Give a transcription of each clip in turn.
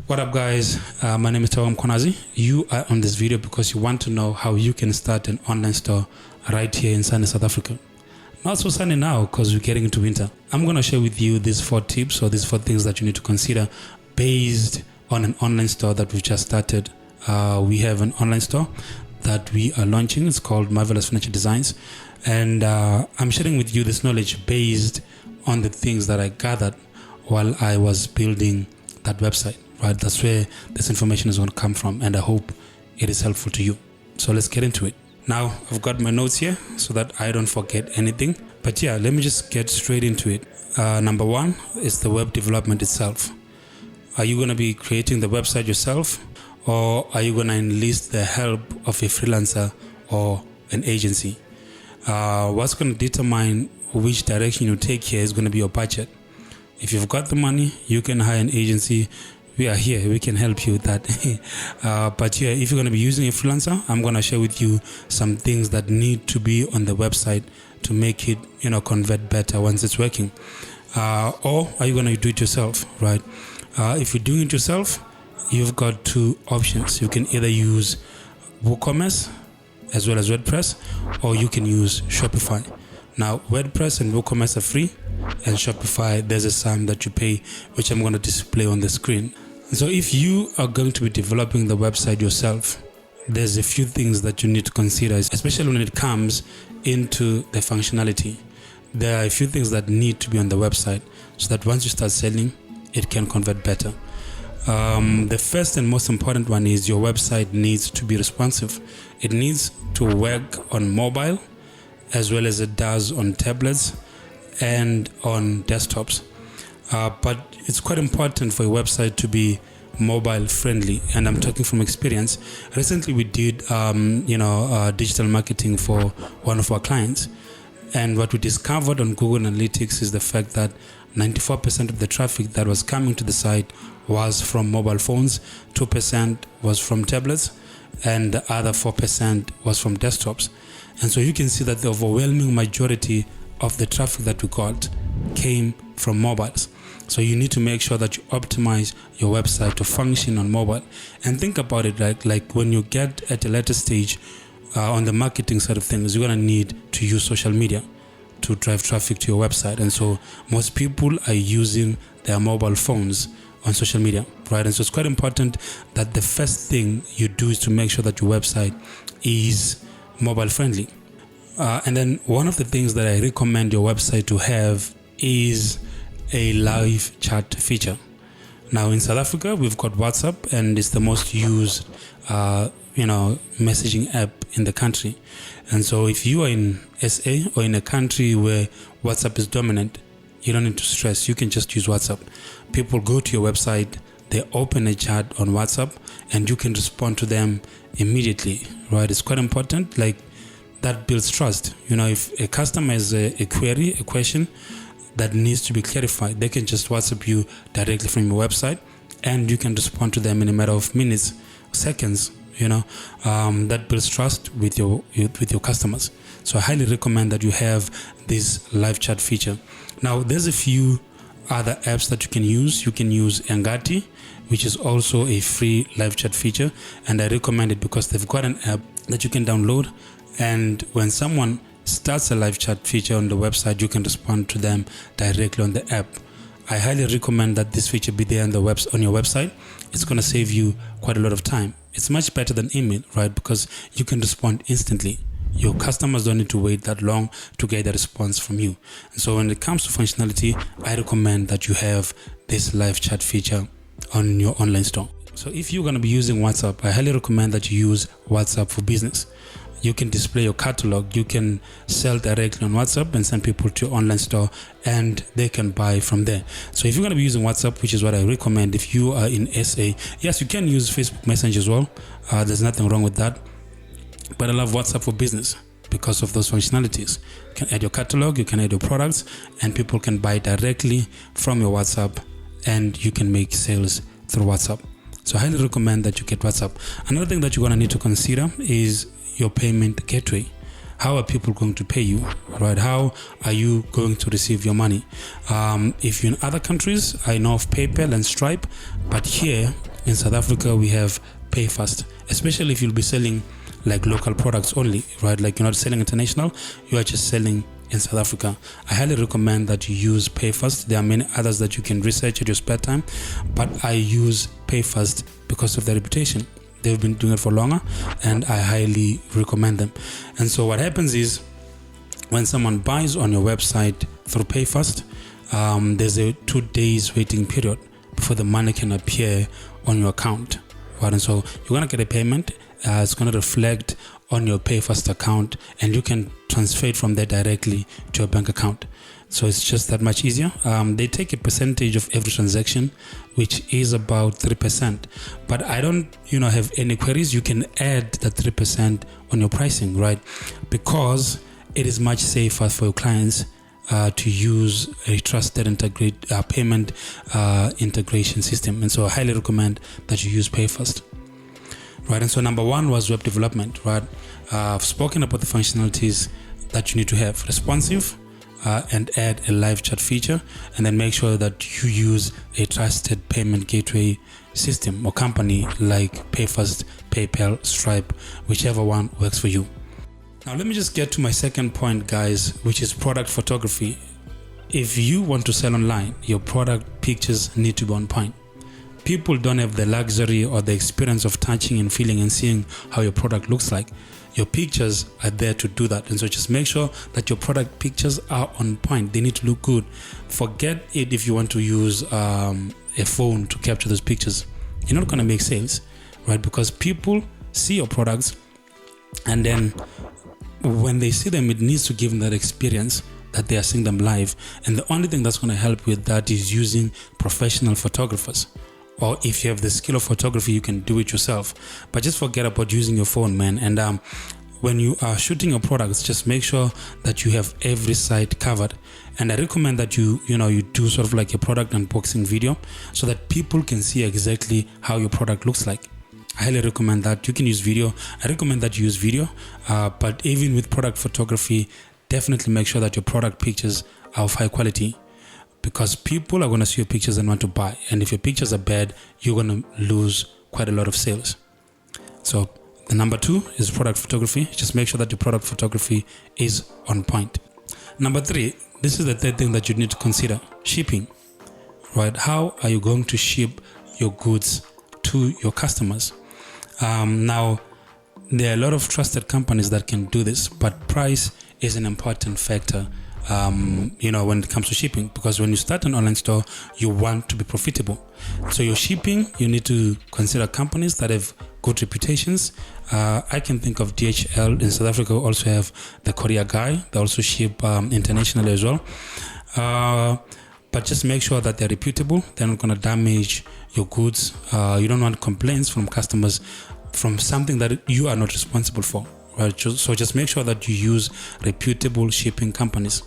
What up guys, my name is Thabang Mkhwanazi. You are on this video because you want to know how you can start an online store right here in sunny South Africa. Not so sunny now because we're getting into winter. I'm going to share with you these 4 tips or these 4 things that you need to consider based on an online store that we've just started. We have an online store that we are launching. It's called Marvelous Furniture Designs, and I'm sharing with you this knowledge based on the things that I gathered while I was building that website. Right, that's where this information is going to come from, and I hope it is helpful to you. So let's get into it. Now I've got my notes here so that I don't forget anything, but yeah, let me just get straight into it. Number 1 is the web development itself. Are you going to be creating the website yourself, or are you going to enlist the help of a freelancer or an agency? What's going to determine which direction you take here is going to be your budget. If you've got the money, you can hire an agency. We are here, we can help you with that. But yeah, if you're going to be using a freelancer, I'm going to share with you some things that need to be on the website to make it, convert better once it's working. Or are you going to do it yourself, right? If you're doing it yourself, you've got 2 options. You can either use WooCommerce as well as WordPress, or you can use Shopify. Now, WordPress and WooCommerce are free, and Shopify, there's a sum that you pay, which I'm going to display on the screen. So if you are going to be developing the website yourself, there's a few things that you need to consider, especially when it comes into the functionality. There are a few things that need to be on the website so that once you start selling, it can convert better. The first and most important one is your website needs to be responsive. It needs to work on mobile as well as it does on tablets and on desktops. But it's quite important for a website to be mobile friendly, and I'm talking from experience. Recently we did digital marketing for one of our clients, and what we discovered on Google Analytics is the fact that 94% of the traffic that was coming to the site was from mobile phones, 2% was from tablets, and the other 4% was from desktops. And so you can see that the overwhelming majority of the traffic that we got came from mobiles. So you need to make sure that you optimize your website to function on mobile. And think about it like when you get at a later stage on the marketing side of things, you're going to need to use social media to drive traffic to your website. And so most people are using their mobile phones on social media, right? And so it's quite important that the first thing you do is to make sure that your website is mobile friendly. And then one of the things that I recommend your website to have is a live chat feature. Now in South Africa, we've got WhatsApp, and it's the most used messaging app in the country. And so if you are in SA or in a country where WhatsApp is dominant, you don't need to stress. You can just use WhatsApp. People go to your website, they open a chat on WhatsApp, and you can respond to them immediately, right? It's quite important. That builds trust. If a customer has a query, a question that needs to be clarified, they can just WhatsApp you directly from your website, and you can respond to them in a matter of minutes, seconds. That builds trust with your customers. So I highly recommend that you have this live chat feature. Now, there's a few other apps that you can use. You can use Engati, which is also a free live chat feature, and I recommend it because they've got an app that you can download, and when someone starts a live chat feature on the website, you can respond to them directly on the app. I highly recommend that this feature be there on your website. It's going to save you quite a lot of time. It's much better than email, right? Because you can respond instantly. Your customers don't need to wait that long to get a response from you. And so when it comes to functionality, I recommend that you have this live chat feature on your online store. So if you're going to be using WhatsApp, I highly recommend that you use WhatsApp for Business. You can display your catalog. You can sell directly on WhatsApp and send people to your online store, and they can buy from there. So if you're going to be using WhatsApp, which is what I recommend if you are in SA, yes, you can use Facebook Messenger as well. There's nothing wrong with that. But I love WhatsApp for Business because of those functionalities. You can add your catalog, you can add your products, and people can buy directly from your WhatsApp, and you can make sales through WhatsApp. So I highly recommend that you get WhatsApp. Another thing that you're going to need to consider is your payment gateway. How are people going to pay you, right? How are you going to receive your money? If you're in other countries, I know of PayPal and Stripe, but here in South Africa, we have pay fast, especially if you'll be selling like local products only, right? Like you're not selling international, you are just selling in South Africa. I highly recommend that you use PayFast. There are many others that you can research at your spare time, but I use PayFast because of their reputation. They've been doing it for longer, and I highly recommend them. And so what happens is, when someone buys on your website through PayFast, there's a 2 days waiting period before the money can appear on your account. Right? And so you're going to get a payment. It's going to reflect on your PayFast account, and you can transfer it from there directly to your bank account. So it's just that much easier. They take a percentage of every transaction, which is about 3%. But I don't, have any queries. You can add that 3% on your pricing, right? Because it is much safer for your clients to use a trusted payment integration system. And so I highly recommend that you use PayFast. Right, and so number one was web development, right? I've spoken about the functionalities that you need to have: responsive, and add a live chat feature, and then make sure that you use a trusted payment gateway system or company like PayFast, PayPal, Stripe, whichever one works for you. Now let me just get to my second point, guys, which is product photography. If you want to sell online, your product pictures need to be on point. People don't have the luxury or the experience of touching and feeling and seeing how your product looks like. Your pictures are there to do that. And so just make sure that your product pictures are on point. They need to look good. Forget it if you want to use a phone to capture those pictures. You're not going to make sales, right? Because people see your products, and then when they see them, it needs to give them that experience that they are seeing them live. And the only thing that's going to help with that is using professional photographers. Or if you have the skill of photography, you can do it yourself. But just forget about using your phone, man. And when you are shooting your products, just make sure that you have every side covered. And I recommend that you do sort of like a product unboxing video so that people can see exactly how your product looks like. I highly recommend that. You can use video. I recommend that you use video. But even with product photography, definitely make sure that your product pictures are of high quality, because people are going to see your pictures and want to buy. And if your pictures are bad, you're going to lose quite a lot of sales. So the number two is product photography. Just make sure that your product photography is on point. Number three, this is the third thing that you need to consider: shipping, right? How are you going to ship your goods to your customers? Now, there are a lot of trusted companies that can do this, but price is an important factor when it comes to shipping, because when you start an online store, you want to be profitable. So your shipping, you need to consider companies that have good reputations. I can think of DHL in South Africa. Also have the Courier Guy. They also ship internationally as well. But just make sure that they're reputable. They're not going to damage your goods. You don't want complaints from customers from something that you are not responsible for. Right? So just make sure that you use reputable shipping companies.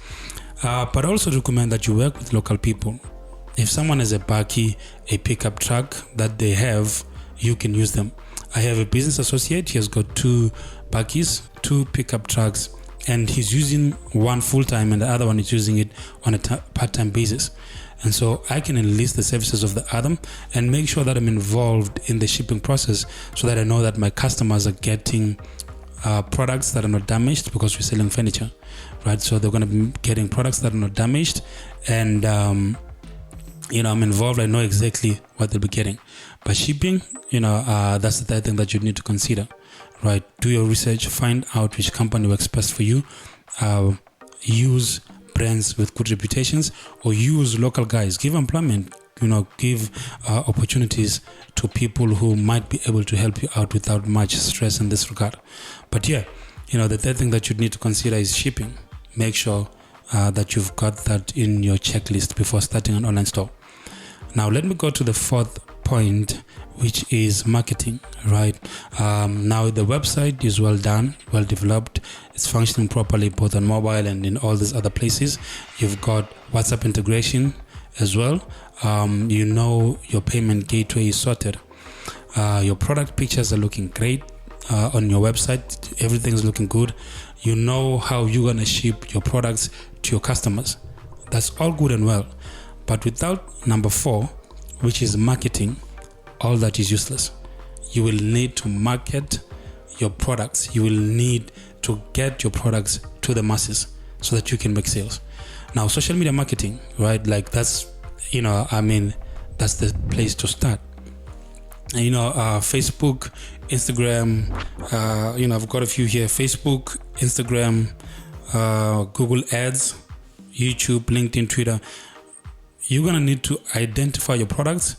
But also recommend that you work with local people. If someone has a bakkie, a pickup truck that they have, you can use them. I have a business associate. He has got 2 bakkies, 2 pickup trucks, and he's using one full-time and the other one is using it on a part-time basis. And so I can enlist the services of the other and make sure that I'm involved in the shipping process, so that I know that my customers are getting products that are not damaged, because we're selling furniture, right? So they're going to be getting products that are not damaged, and I'm involved. I know exactly what they'll be getting. But shipping, that's the third thing that you need to consider, right? Do your research, find out which company works best for you. Use brands with good reputations, or use local guys. Give employment, give opportunities to people who might be able to help you out without much stress in this regard. But the third thing that you need to consider is shipping. Make sure that you've got that in your checklist before starting an online store. Now let me go to the fourth point, which is marketing, right? Now the website is well done, well developed. It's functioning properly both on mobile and in all these other places. You've got WhatsApp integration as well. Your payment gateway is sorted. Your product pictures are looking great on your website. Everything's looking good. You know how you're going to ship your products to your customers. That's all good and well. But without number 4, which is marketing, all that is useless. You will need to market your products. You will need to get your products to the masses so that you can make sales. Now, social media marketing, right? Like that's, that's the place to start. Facebook, Instagram, I've got a few here. Facebook, Instagram, Google Ads, YouTube, LinkedIn, Twitter. You're going to need to identify your products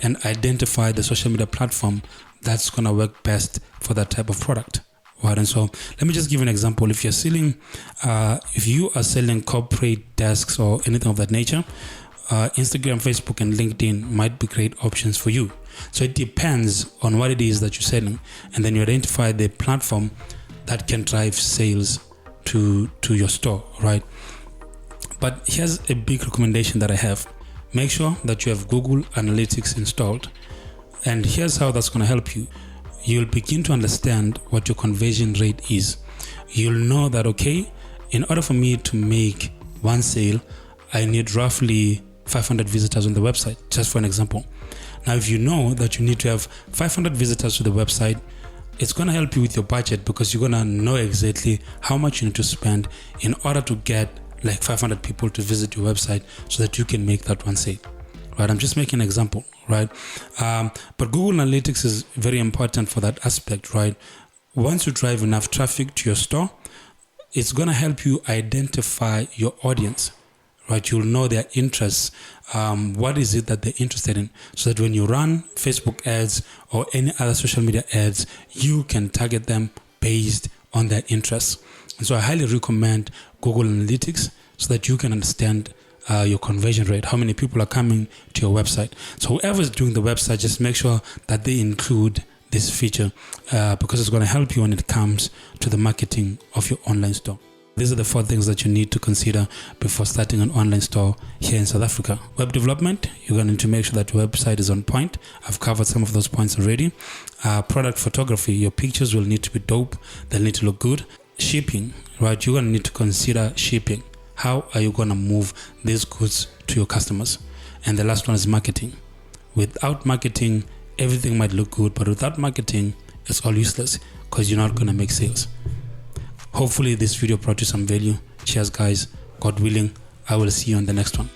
and identify the social media platform that's going to work best for that type of product. Right? And so let me just give you an example. If you are selling corporate desks or anything of that nature, Instagram, Facebook, and LinkedIn might be great options for you. So it depends on what it is that you're selling, and then you identify the platform that can drive sales to your store, right? But here's a big recommendation that I have. Make sure that you have Google Analytics installed, and here's how that's going to help you. You'll begin to understand what your conversion rate is. You'll know that, okay, in order for me to make one sale, I need roughly 500 visitors on the website, just for an example. Now, if you know that you need to have 500 visitors to the website, it's going to help you with your budget, because you're going to know exactly how much you need to spend in order to get like 500 people to visit your website so that you can make that one sale. Right? I'm just making an example, right? But Google Analytics is very important for that aspect, right? Once you drive enough traffic to your store, it's going to help you identify your audience, right? You'll know their interests. What is it that they're interested in? So that when you run Facebook ads or any other social media ads, you can target them based on their interests. And so I highly recommend Google Analytics so that you can understand your conversion rate, how many people are coming to your website. So whoever's doing the website, just make sure that they include this feature because it's going to help you when it comes to the marketing of your online store. These are the 4 things that you need to consider before starting an online store here in South Africa. Web development, you're going to need to make sure that your website is on point. I've covered some of those points already. Product photography, your pictures will need to be dope. They'll need to look good. Shipping, right? You're going to need to consider shipping. How are you going to move these goods to your customers? And the last one is marketing. Without marketing, everything might look good, but without marketing, it's all useless because you're not going to make sales. Hopefully this video brought you some value. Cheers, guys. God willing, I will see you on the next one.